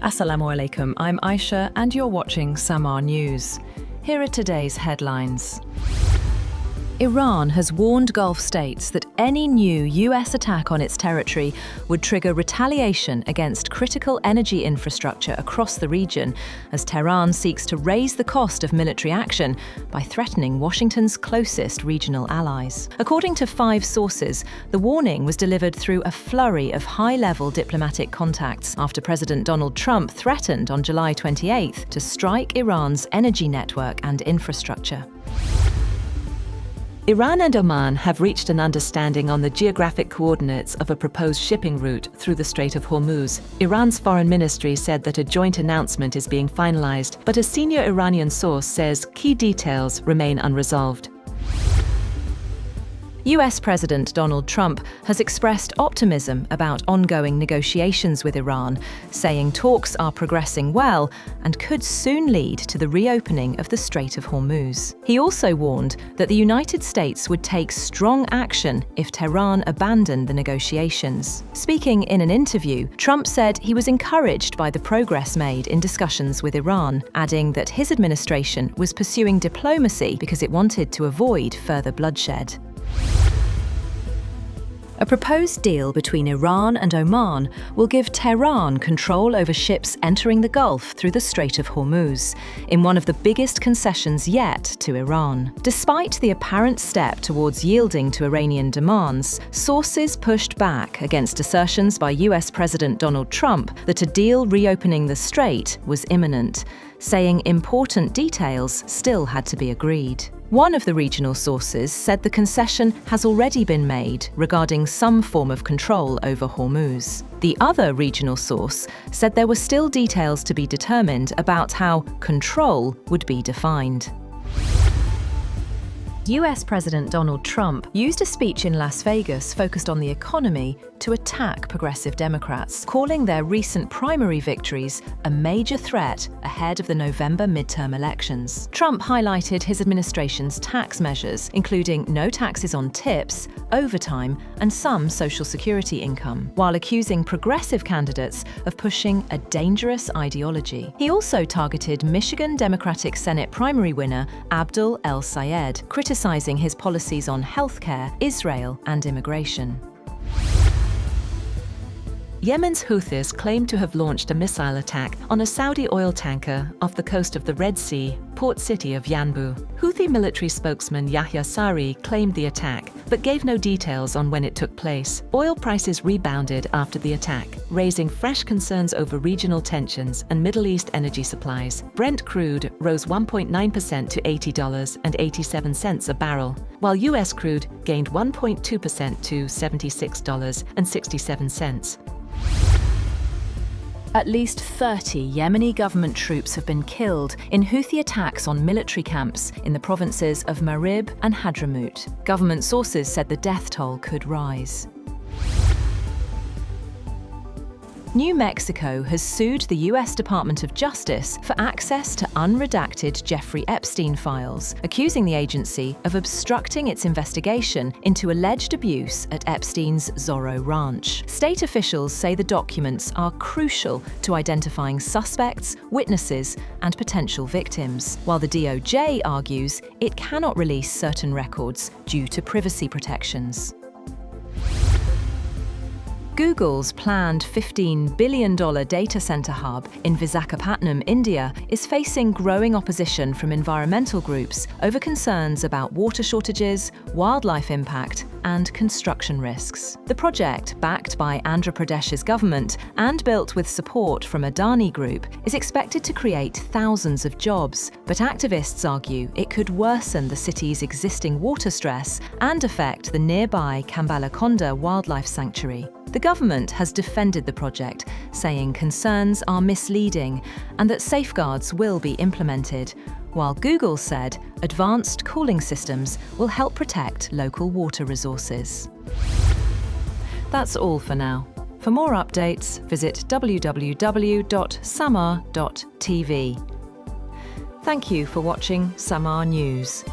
Assalamu alaikum, I'm Aisha and you're watching SAMAA News. Here are today's headlines. Iran has warned Gulf states that any new US attack on its territory would trigger retaliation against critical energy infrastructure across the region as Tehran seeks to raise the cost of military action by threatening Washington's closest regional allies. According to 5 sources, the warning was delivered through a flurry of high-level diplomatic contacts after President Donald Trump threatened on July 28th to strike Iran's energy network and infrastructure. Iran and Oman have reached an understanding on the geographic coordinates of a proposed shipping route through the Strait of Hormuz. Iran's foreign ministry said that a joint announcement is being finalized, but a senior Iranian source says key details remain unresolved. US President Donald Trump has expressed optimism about ongoing negotiations with Iran, saying talks are progressing well and could soon lead to the reopening of the Strait of Hormuz. He also warned that the United States would take strong action if Tehran abandoned the negotiations. Speaking in an interview, Trump said he was encouraged by the progress made in discussions with Iran, adding that his administration was pursuing diplomacy because it wanted to avoid further bloodshed. A proposed deal between Iran and Oman will give Tehran control over ships entering the Gulf through the Strait of Hormuz, in one of the biggest concessions yet to Iran. Despite the apparent step towards yielding to Iranian demands, sources pushed back against assertions by US President Donald Trump that a deal reopening the strait was imminent, saying important details still had to be agreed. One of the regional sources said the concession has already been made regarding some form of control over Hormuz. The other regional source said there were still details to be determined about how control would be defined. US President Donald Trump used a speech in Las Vegas focused on the economy to attack progressive Democrats, calling their recent primary victories a major threat ahead of the November midterm elections. Trump highlighted his administration's tax measures, including no taxes on tips, overtime, and some Social Security income, while accusing progressive candidates of pushing a dangerous ideology. He also targeted Michigan Democratic Senate primary winner Abdul El-Sayed, criticizing his policies on healthcare, Israel, and immigration. Yemen's Houthis claim to have launched a missile attack on a Saudi oil tanker off the coast of the Red Sea, port city of Yanbu. Houthi military spokesman Yahya Sari claimed the attack, but gave no details on when it took place. Oil prices rebounded after the attack, raising fresh concerns over regional tensions and Middle East energy supplies. Brent crude rose 1.9% to $80.87 a barrel, while US crude gained 1.2% to $76.67. At least 30 Yemeni government troops have been killed in Houthi attacks on military camps in the provinces of Marib and Hadramaut. Government sources said the death toll could rise. New Mexico has sued the US Department of Justice for access to unredacted Jeffrey Epstein files, accusing the agency of obstructing its investigation into alleged abuse at Epstein's Zorro Ranch. State officials say the documents are crucial to identifying suspects, witnesses, and potential victims, while the DOJ argues it cannot release certain records due to privacy protections. Google's planned $15 billion data center hub in Visakhapatnam, India, is facing growing opposition from environmental groups over concerns about water shortages, wildlife impact, and construction risks. The project, backed by Andhra Pradesh's government and built with support from Adani Group, is expected to create thousands of jobs, but activists argue it could worsen the city's existing water stress and affect the nearby Kambalakonda Wildlife Sanctuary. The government has defended the project, saying concerns are misleading and that safeguards will be implemented, while Google said advanced cooling systems will help protect local water resources. That's all for now. For more updates, visit www.samaa.tv. Thank you for watching SAMAA News.